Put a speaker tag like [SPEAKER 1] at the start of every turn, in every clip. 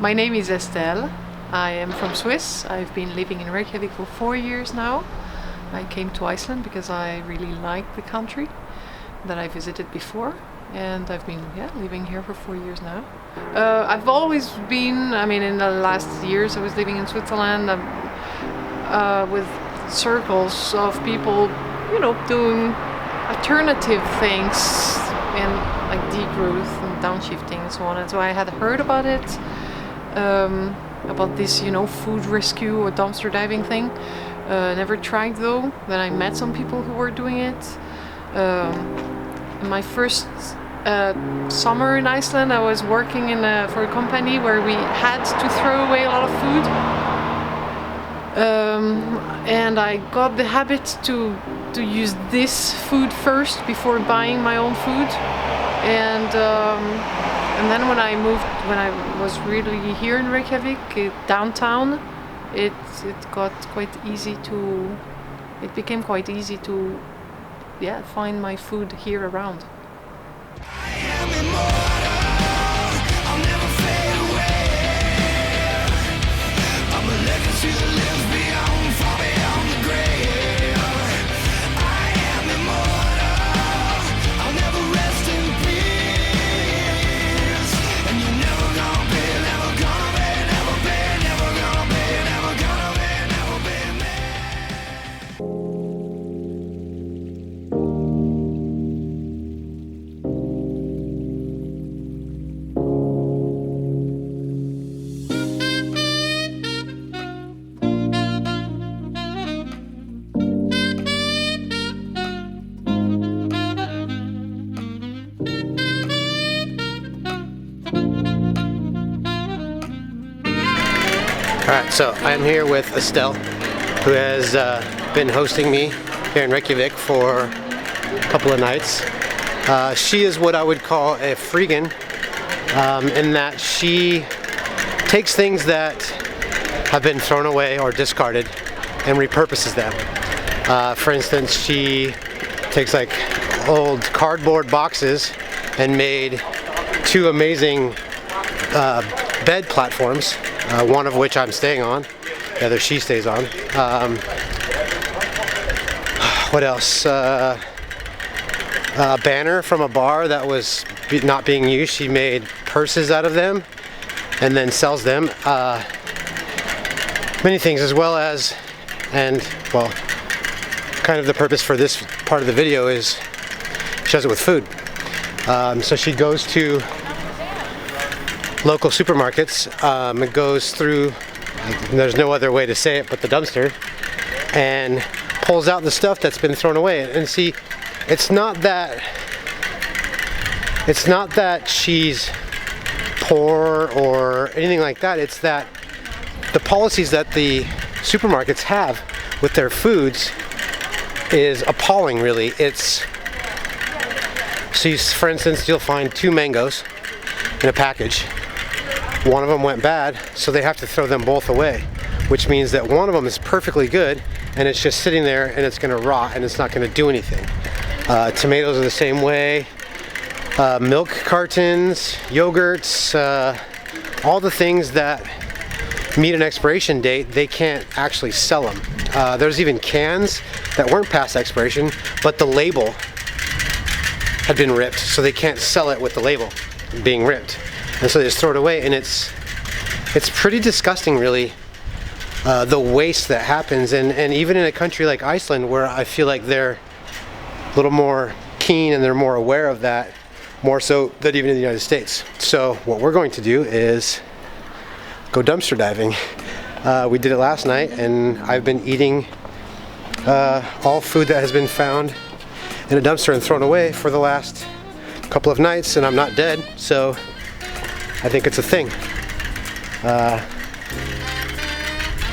[SPEAKER 1] My name is Estelle. I am from Swiss. I've been living in Reykjavik for 4 years now. I came to Iceland because I really liked the country that I visited before, and I've been living here for 4 years now. I've always been, in the last years I was living in Switzerland with circles of people, doing alternative things and like degrowth and downshifting and so on. And so I had heard about it, about this, food rescue or dumpster diving thing. Never tried though. Then I met some people who were doing it. In my first summer in Iceland, I was working for a company where we had to throw away a lot of food. And I got the habit to use this food first before buying my own food. And then when I was really here in Reykjavik, downtown, it became quite easy to find my food here around.
[SPEAKER 2] Alright, so I'm here with Estelle, who has been hosting me here in Reykjavik for a couple of nights. She is what I would call a freegan, in that she takes things that have been thrown away or discarded and repurposes them. For instance, she takes like old cardboard boxes and made two amazing bed platforms, one of which I'm staying on, the other she stays on. What else? A banner from a bar that was not being used. She made purses out of them and then sells them. Many things, as well as, kind of the purpose for this part of the video is she does it with food. So she goes to local supermarkets, it goes through, there's no other way to say it but the dumpster, and pulls out the stuff that's been thrown away. And see, it's not that she's poor or anything like that. It's that the policies that the supermarkets have with their foods is appalling, really. For instance, you'll find 2 mangoes in a package. One of them went bad, so they have to throw them both away, which means that one of them is perfectly good and it's just sitting there and it's going to rot and it's not going to do anything. Tomatoes are the same way. Milk cartons, yogurts, all the things that meet an expiration date, they can't actually sell them. There's even cans that weren't past expiration, but the label had been ripped, so they can't sell it with the label being ripped. And so they just throw it away, and it's pretty disgusting, really, the waste that happens. And even in a country like Iceland, where I feel like they're a little more keen and they're more aware of that, more so than even in the United States. So what we're going to do is go dumpster diving. We did it last night, and I've been eating all food that has been found in a dumpster and thrown away for the last couple of nights, and I'm not dead, so I think it's a thing.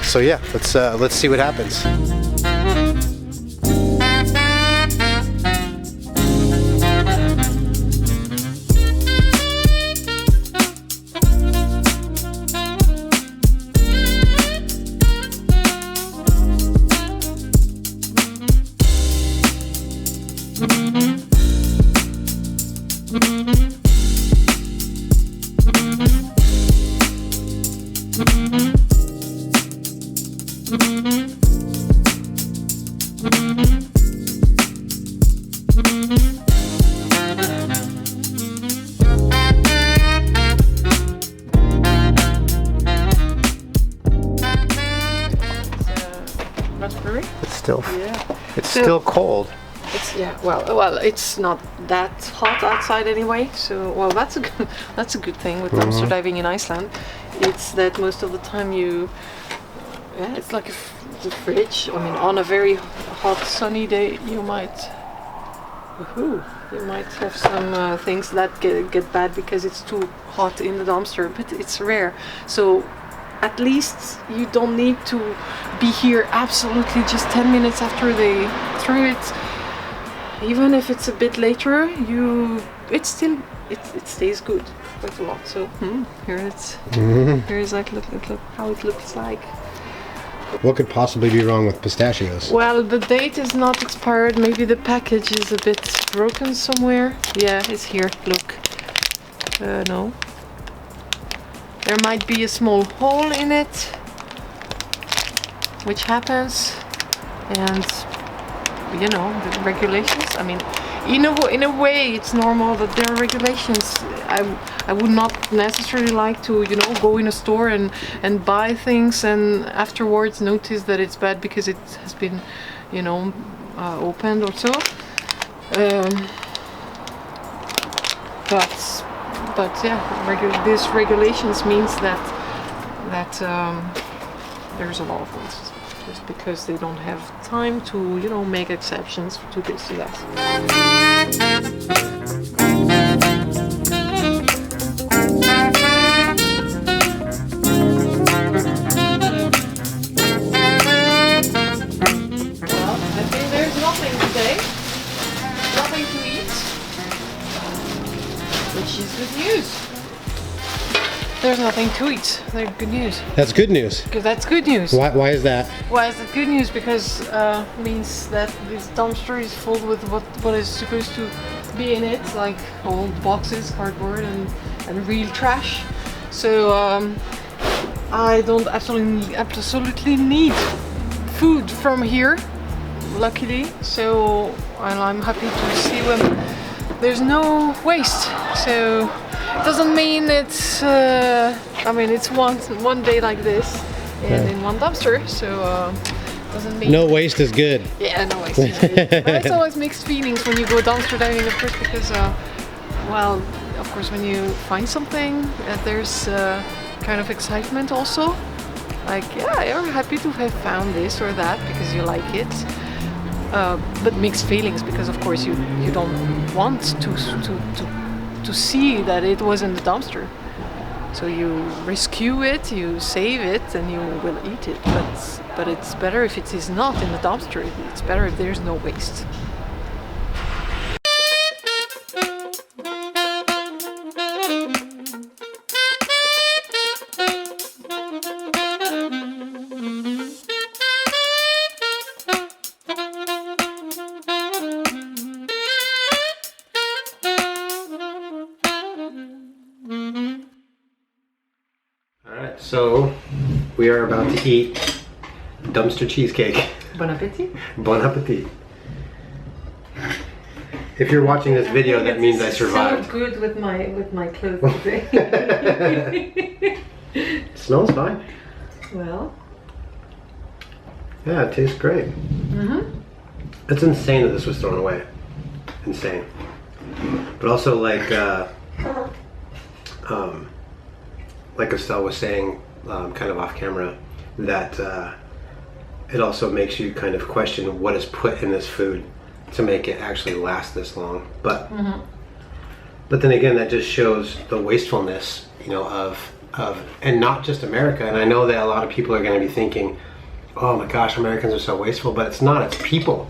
[SPEAKER 2] So yeah, let's see what happens.
[SPEAKER 1] Raspberry.
[SPEAKER 2] It's still,
[SPEAKER 1] Yeah.
[SPEAKER 2] it's still cold.
[SPEAKER 1] It's well, it's not that hot outside anyway. So well, that's a good thing with dumpster diving in Iceland. It's that most of the time it's like the fridge. I mean, on a very hot sunny day, you might have some things that get bad because it's too hot in the dumpster, but it's rare. So at least you don't need to be here absolutely just 10 minutes after they throw it. Even if it's a bit later, it stays good quite a lot. So here is like look how it looks like.
[SPEAKER 2] What could possibly be wrong with pistachios?
[SPEAKER 1] Well, the date is not expired. Maybe the package is a bit broken somewhere. Yeah, it's here. Look. No. There might be a small hole in it, which happens, and you know the regulations. I mean, in a way, it's normal that there are regulations. I would not necessarily like to, go in a store and buy things and afterwards notice that it's bad because it has been, opened or so. But yeah, these regulations means that there's a lot of ones just because they don't have time to, make exceptions to this to that. Which is good news. There's nothing to eat. They're good news.
[SPEAKER 2] That's good news.
[SPEAKER 1] Because that's good news.
[SPEAKER 2] Why is that?
[SPEAKER 1] Why is it good news? Because means that this dumpster is full with what is supposed to be in it, like old boxes, cardboard, and real trash. So I don't absolutely need food from here, luckily. So I'm happy to see when there's no waste. So it doesn't mean it's it's one day like this and in one dumpster, so doesn't mean
[SPEAKER 2] no waste is good.
[SPEAKER 1] Yeah, no waste is good. But it's always mixed feelings when you go dumpster diving, of course, because of course when you find something there's kind of excitement also, like you're happy to have found this or that because you like it. But mixed feelings because of course you don't want to see that it was in the dumpster. So you rescue it, you save it, and you will eat it. But it's better if it is not in the dumpster. It's better if there's no waste.
[SPEAKER 2] So, we are about to eat dumpster cheesecake.
[SPEAKER 1] Bon appetit.
[SPEAKER 2] Bon appetit. If you're watching this video, that means I survived.
[SPEAKER 1] So good with my clothes today.
[SPEAKER 2] It smells fine.
[SPEAKER 1] Well.
[SPEAKER 2] Yeah, it tastes great. It's insane that this was thrown away. Insane. But also like Estelle was saying, kind of off camera, that it also makes you kind of question what is put in this food to make it actually last this long. But then again, that just shows the wastefulness, of and not just America. And I know that a lot of people are going to be thinking, oh my gosh, Americans are so wasteful, but it's not. It's people.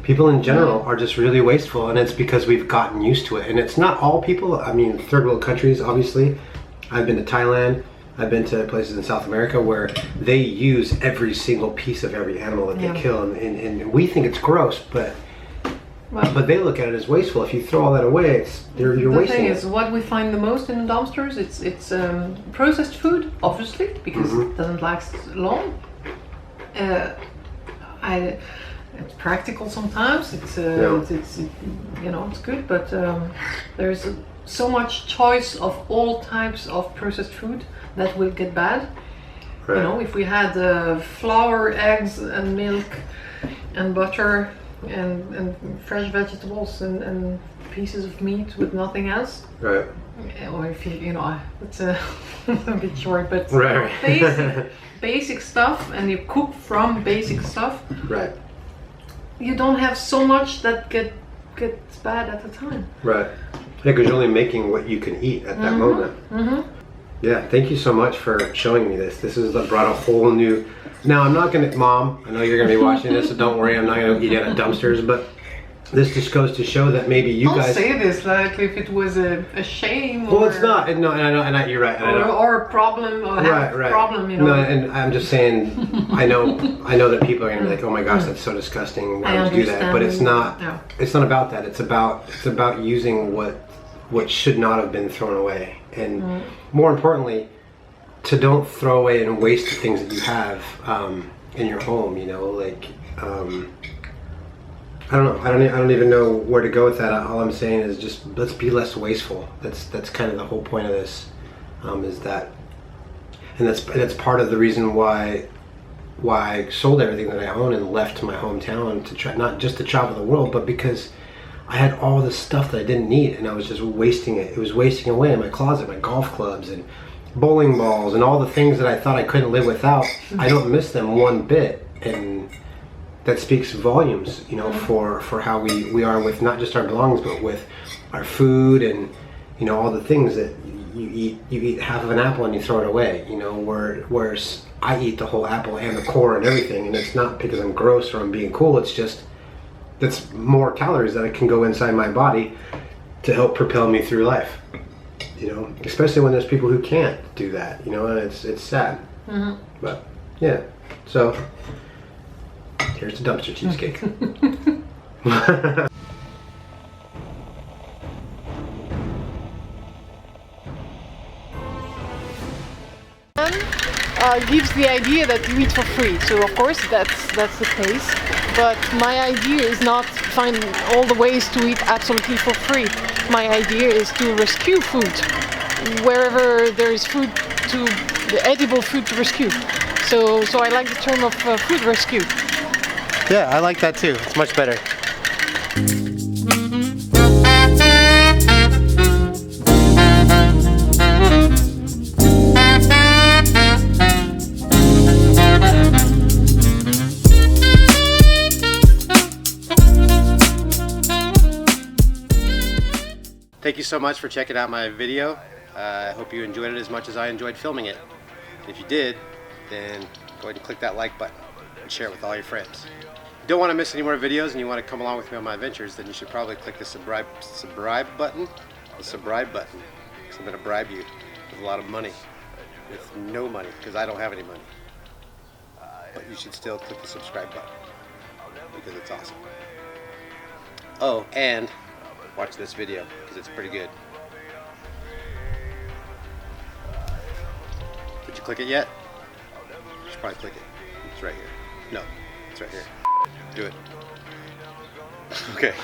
[SPEAKER 2] People in general are just really wasteful, and it's because we've gotten used to it. And it's not all people. I mean, third world countries, obviously. I've been to Thailand, I've been to places in South America where they use every single piece of every animal that they kill, and we think it's gross, but they look at it as wasteful. If you throw all that away, you're wasting it.
[SPEAKER 1] The thing is, what we find the most in the dumpsters, it's processed food, obviously, because it doesn't last long. it's practical sometimes. It's you know, it's good, but there's so much choice of all types of processed food that will get bad. Right. You know, if we had flour, eggs, and milk, and butter, and fresh vegetables, and pieces of meat with nothing else.
[SPEAKER 2] Right.
[SPEAKER 1] Or if you know, it's a bit short, but
[SPEAKER 2] right.
[SPEAKER 1] basic stuff, and you cook from basic stuff.
[SPEAKER 2] Right.
[SPEAKER 1] You don't have so much that gets bad at the time.
[SPEAKER 2] Right. Yeah, because you're only making what you can eat at that moment.
[SPEAKER 1] Mm-hmm.
[SPEAKER 2] Yeah, thank you so much for showing me this. This has brought a whole new... Now, I'm not going to... Mom, I know you're going to be watching this, so don't worry, I'm not going to eat out of dumpsters, but this just goes to show that maybe you guys...
[SPEAKER 1] Don't say this like if it was a shame
[SPEAKER 2] well,
[SPEAKER 1] or...
[SPEAKER 2] it's not. No, and you're right.
[SPEAKER 1] Or a problem, or have a problem, you know.
[SPEAKER 2] No, and I'm just saying, I know that people are going to be like, oh my gosh, that's so disgusting, why would you do that? But it's not, it's not about that. It's about using what should not have been thrown away. And more importantly, to don't throw away and waste the things that you have in your home, you know, like... I don't know. I don't even know where to go with that. All I'm saying is just let's be less wasteful. That's kind of the whole point of this, is that, and that's part of the reason why I sold everything that I own and left my hometown to try, not just to travel the world, but because I had all this stuff that I didn't need and I was just wasting it. It was wasting away in my closet, my golf clubs and bowling balls and all the things that I thought I couldn't live without. I don't miss them one bit, and that speaks volumes, you know, for how we are with not just our belongings, but with our food and, you know, all the things that you eat half of an apple and you throw it away, you know, whereas I eat the whole apple and the core and everything, and it's not because I'm gross or I'm being cool, it's just that's more calories that can go inside my body to help propel me through life, you know, especially when there's people who can't do that, you know, and it's sad. But yeah, so here's the dumpster cheesecake.
[SPEAKER 1] Gives the idea that you eat for free. So of course that's the case. But my idea is not find all the ways to eat absolutely for free. My idea is to rescue food wherever there is food the edible food to rescue. So I like the term of food rescue.
[SPEAKER 2] Yeah, I like that too. It's much better. Thank you so much for checking out my video. I hope you enjoyed it as much as I enjoyed filming it. If you did, then go ahead and click that like button and share it with all your friends. If you don't want to miss any more videos and you want to come along with me on my adventures, then you should probably click the subscribe button. The subscribe button, because I'm going to bribe you with a lot of money. With no money, because I don't have any money. But you should still click the subscribe button, because it's awesome. Oh, and watch this video, because it's pretty good. Did you click it yet? You should probably click it. It's right here. No, it's right here. Do it. Okay.